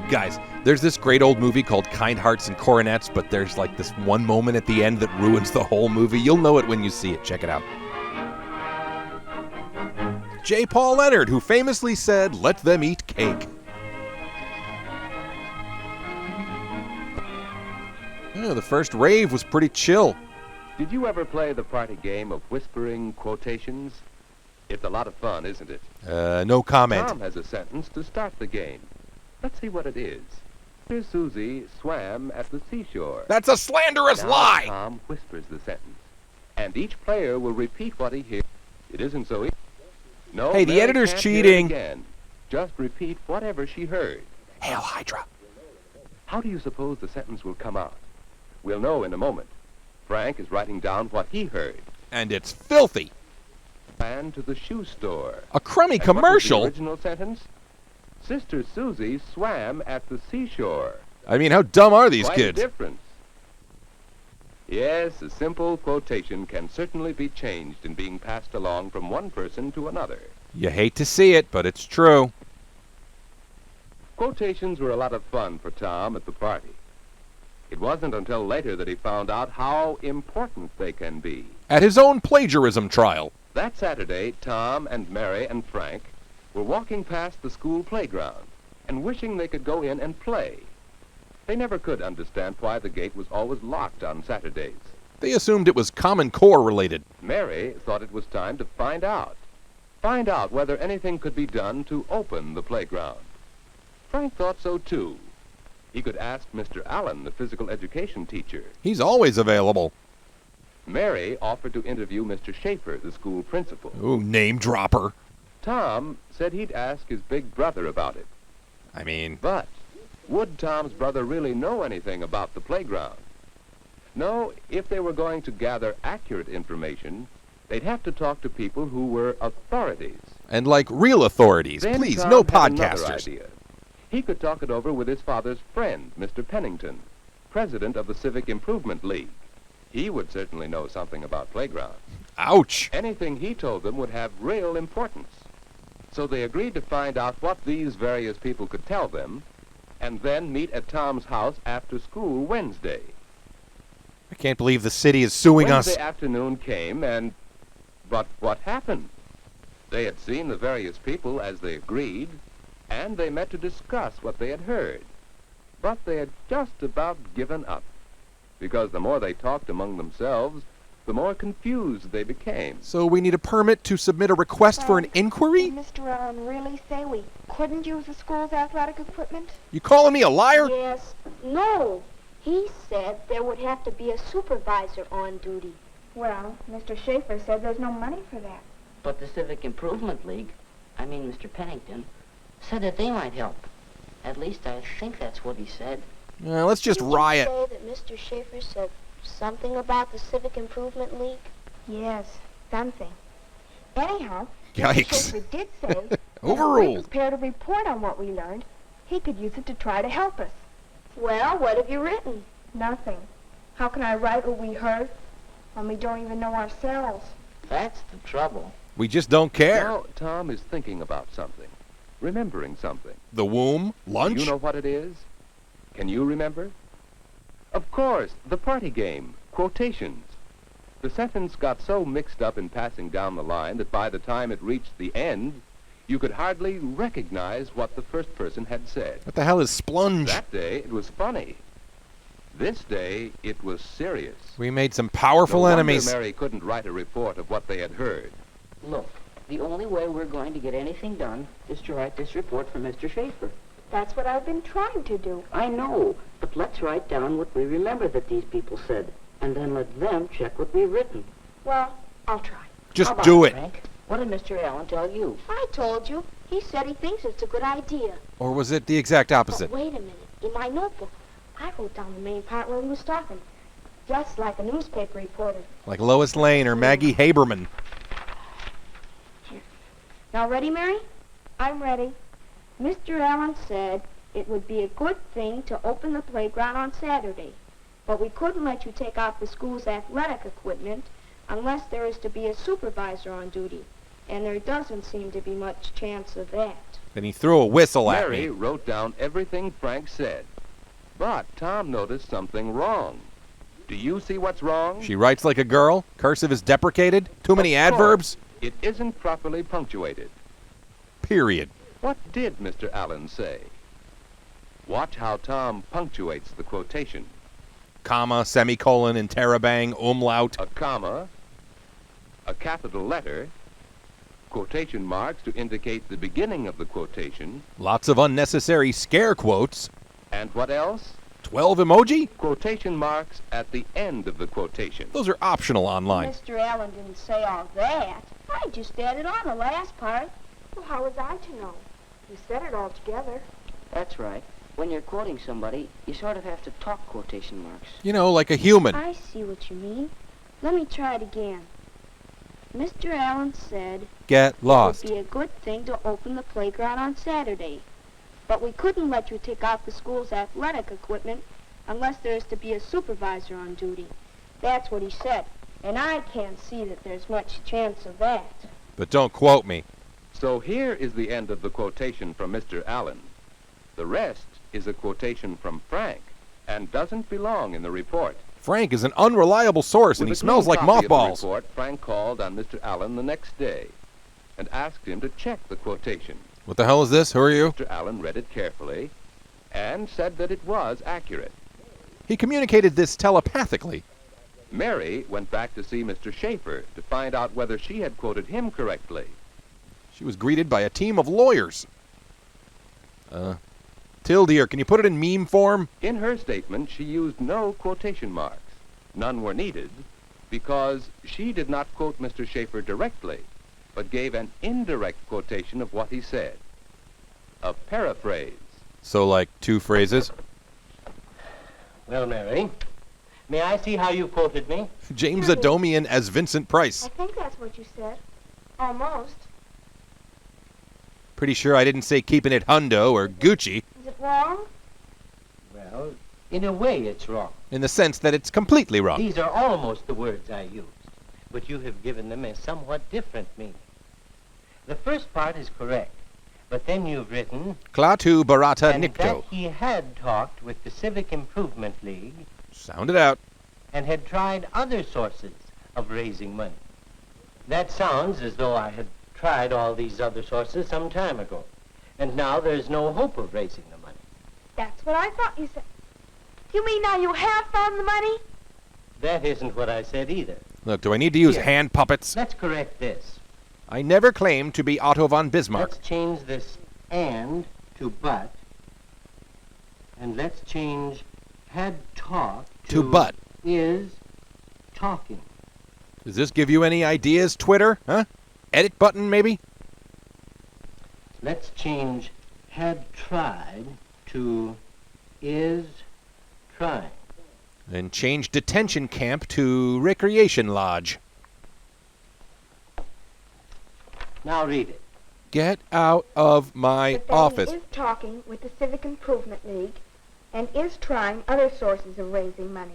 Guys, there's this great old movie called Kind Hearts and Coronets, but there's like this one moment at the end that ruins the whole movie. You'll know it when you see it. Check it out. J. Paul Leonard, who famously said, "Let them eat cake." Yeah, the first rave was pretty chill. Did you ever play the party game of whispering quotations? It's a lot of fun, isn't it? No comment. Tom has a sentence to start the game. Let's see what it is. Here's Susie swam at the seashore. That's a slanderous Now lie! Tom whispers the sentence, and each player will repeat what he hears. It isn't so easy. No, Hey, the Mary editor's can't hear it cheating. again. Just repeat whatever she heard. Hail Hydra. How do you suppose the sentence will come out? We'll know in a moment. Frank is writing down what he heard. And it's filthy. Ran to the shoe store. A crummy And what was the commercial. original sentence? Sister Susie swam at the seashore. I mean, how dumb are these Quite kids? a difference. Yes, a simple quotation can certainly be changed in being passed along from one person to another. You hate to see it, but it's true. Quotations were a lot of fun for Tom at the party. It wasn't until later that he found out how important they can be. At his own plagiarism trial. That Saturday, Tom and Mary and Frank were walking past the school playground and wishing they could go in and play. They never could understand why the gate was always locked on Saturdays. They assumed it was Common Core related. Mary thought it was time to find out. Find out whether anything could be done to open the playground. Frank thought so too. He could ask Mr. Allen, the physical education teacher. He's always available. Mary offered to interview Mr. Schaefer, the school principal. Ooh, name dropper. Tom said he'd ask his big brother about it. I mean, But would Tom's brother really know anything about the playground? No, if they were going to gather accurate information, they'd have to talk to people who were authorities. and like real authorities. Then Please, Tom no had another podcasters. idea. He could talk it over with his father's friend, Mr. Pennington, president of the Civic Improvement League. He would certainly know something about playgrounds. Ouch. Anything he told them would have real importance. So they agreed to find out what these various people could tell them, and then meet at Tom's house after school Wednesday. I can't believe the city is suing us. Wednesday afternoon came, but what happened? They had seen the various people as they agreed, and they met to discuss what they had heard. But they had just about given up, because the more they talked among themselves, the more confused they became. So we need a permit to submit a request for an inquiry? Did Mr. Allen really say we couldn't use the school's athletic equipment? You calling me a liar? Yes. No. He said there would have to be a supervisor on duty. Well, Mr. Schaefer said there's no money for that. But the Civic Improvement League, Mr. Pennington, said that they might help. At least I think that's what he said. Let's just riot. Did you say that Mr. Schaefer said something about the Civic Improvement League? Yes, something. Anyhow, Yikes. Mr. Schaefer did say that if we Overruled. prepared a report on what we learned, he could use it to try to help us. Well, what have you written? Nothing. How can I write what we heard when we don't even know ourselves? That's the trouble. We just don't care. Now Tom is thinking about something, remembering something. The womb? Lunch? You know what it is? Can you remember? Of course, the party game, quotations. The sentence got so mixed up in passing down the line that by the time it reached the end, you could hardly recognize what the first person had said. What the hell is splunge? That day, it was funny. This day, it was serious. We made some powerful No wonder enemies. Mary couldn't write a report of what they had heard. Look, the only way we're going to get anything done is to write this report for Mr. Schaefer. That's what I've been trying to do. I know, but let's write down what we remember that these people said, and then let them check what we've written. Well, I'll try. Just How about do it. Frank? What did Mr. Allen tell you? I told you. He said he thinks it's a good idea. Or was it the exact opposite? But wait a minute. In my notebook, I wrote down the main part where he was talking. Just like a newspaper reporter. Like Lois Lane or Maggie Haberman. Now ready, Mary? I'm ready. Mr. Allen said it would be a good thing to open the playground on Saturday, but we couldn't let you take out the school's athletic equipment unless there is to be a supervisor on duty. and there doesn't seem to be much chance of that. Then he threw a whistle at Mary me. wrote down everything Frank said. But Tom noticed something wrong. Do you see what's wrong? She writes like a girl. Cursive is deprecated. Too many Of course. adverbs. It isn't properly punctuated. Period. What did Mr. Allen say? Watch how Tom punctuates the quotation. Comma, semicolon, interrobang, umlaut. A comma, a capital letter, quotation marks to indicate the beginning of the quotation, Lots of unnecessary scare quotes. and what else? 12 emoji? Quotation marks at the end of the quotation. Those are optional online. Mr. Allen didn't say all that. I just added on the last part. Well, how was I to know? You said it all together. That's right. When you're quoting somebody, you sort of have to talk quotation marks. You know, like a human. I see what you mean. Let me try it again. Mr. Allen said Get lost. it would be a good thing to open the playground on Saturday. But we couldn't let you take out the school's athletic equipment unless there is to be a supervisor on duty. That's what he said. And I can't see that there's much chance of that. But don't quote me. So here is the end of the quotation from Mr. Allen. The rest is a quotation from Frank and doesn't belong in the report. Frank is an unreliable source, and he With a smells clean like copy of the mothballs. report, Frank called on Mr. Allen the next day and asked him to check the quotation. What the hell is this? Who are you? Mr. Allen read it carefully and said that it was accurate. He communicated this telepathically. Mary went back to see Mr. Schaefer to find out whether she had quoted him correctly. She was greeted by a team of lawyers. Till, dear, can you put it in meme form? In her statement, she used no quotation marks. None were needed because she did not quote Mr. Schaefer directly, but gave an indirect quotation of what he said. A paraphrase. So, like, 2 phrases. Well, Mary, may I see how you quoted me? James Adomian as Vincent Price. I think that's what you said. Almost. Pretty sure I didn't say keeping it hundo or Gucci, Is it wrong? Well, in a way it's wrong. in the sense that it's completely wrong. These are almost the words I used, but you have given them a somewhat different meaning. The first part is correct, but then you've written, Klaatu barata and nikto. that he had talked with the Civic Improvement League Sound it out. and had tried other sources of raising money. That sounds as though I had tried all these other sources some time ago, and now there's no hope of raising the money. That's what I thought you said. You mean now you have found the money? That isn't what I said either. Look, do I need to use Here. hand puppets? Let's correct this. I never claimed to be Otto von Bismarck. Let's change this and to but, and let's change had talked To but. is talking. Does this give you any ideas, Twitter? Huh? Edit button, maybe? Let's change had tried to is trying. And change detention camp to recreation lodge. Now read it. Get out of my But then office. he is talking with the Civic Improvement League and is trying other sources of raising money.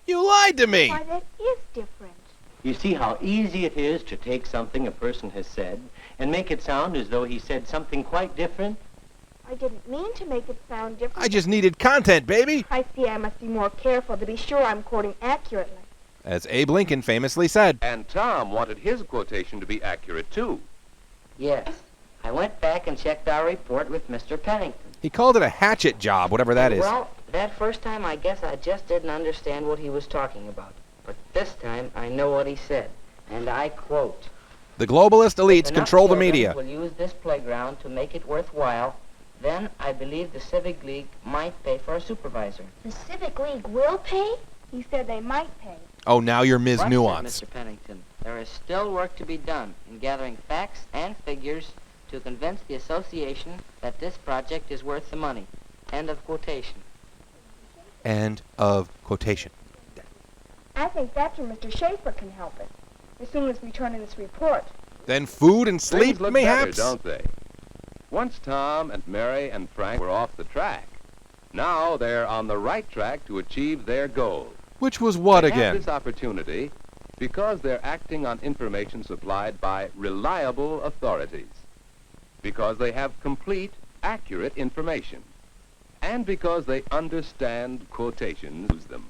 You lied to me! Why, that is different. You see how easy it is to take something a person has said and make it sound as though he said something quite different? I didn't mean to make it sound different. I just needed content, baby! I see I must be more careful to be sure I'm quoting accurately. As Abe Lincoln famously said. And Tom wanted his quotation to be accurate, too. Yes. I went back and checked our report with Mr. Pennington. He called it a hatchet job, whatever that is. Well, that first time I guess I just didn't understand what he was talking about. But this time I know what he said. And I quote, The globalist elites "Enough control the children media. will use this playground to make it worthwhile. Then I believe the Civic League might pay for a supervisor." The Civic League will pay? He said they might pay. Oh, now you're Ms. But, Nuance. said Mr. Pennington, there is still work to be done in gathering facts and figures to convince the association that this project is worth the money. End of quotation. End of quotation. I think that's where Mr. Schaefer can help us, as soon as we turn in this report. Then food and sleep, Things look mayhaps? better, don't they? Once Tom and Mary and Frank were off the track, now they're on the right track to achieve their goal. Which was what They have again? this opportunity Because they're acting on information supplied by reliable authorities. Because they have complete, accurate information. And because they understand quotations, use them.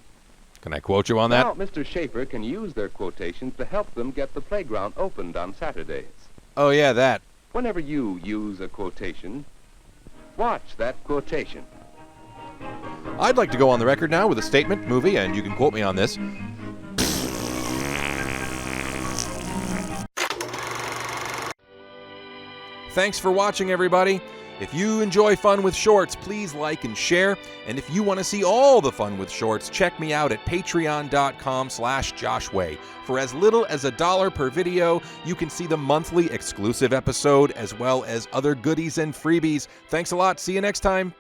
Can I quote you on that? Now, Mr. Schaefer can use their quotations to help them get the playground opened on Saturdays. Oh, yeah, that. Whenever you use a quotation, watch that quotation. I'd like to go on the record now with a statement, movie, and you can quote me on this. Thanks for watching, everybody. If you enjoy Fun with Shorts, please like and share. And if you want to see all the Fun with Shorts, check me out at patreon.com/JoshWay. For as little as $1 per video, you can see the monthly exclusive episode as well as other goodies and freebies. Thanks a lot. See you next time.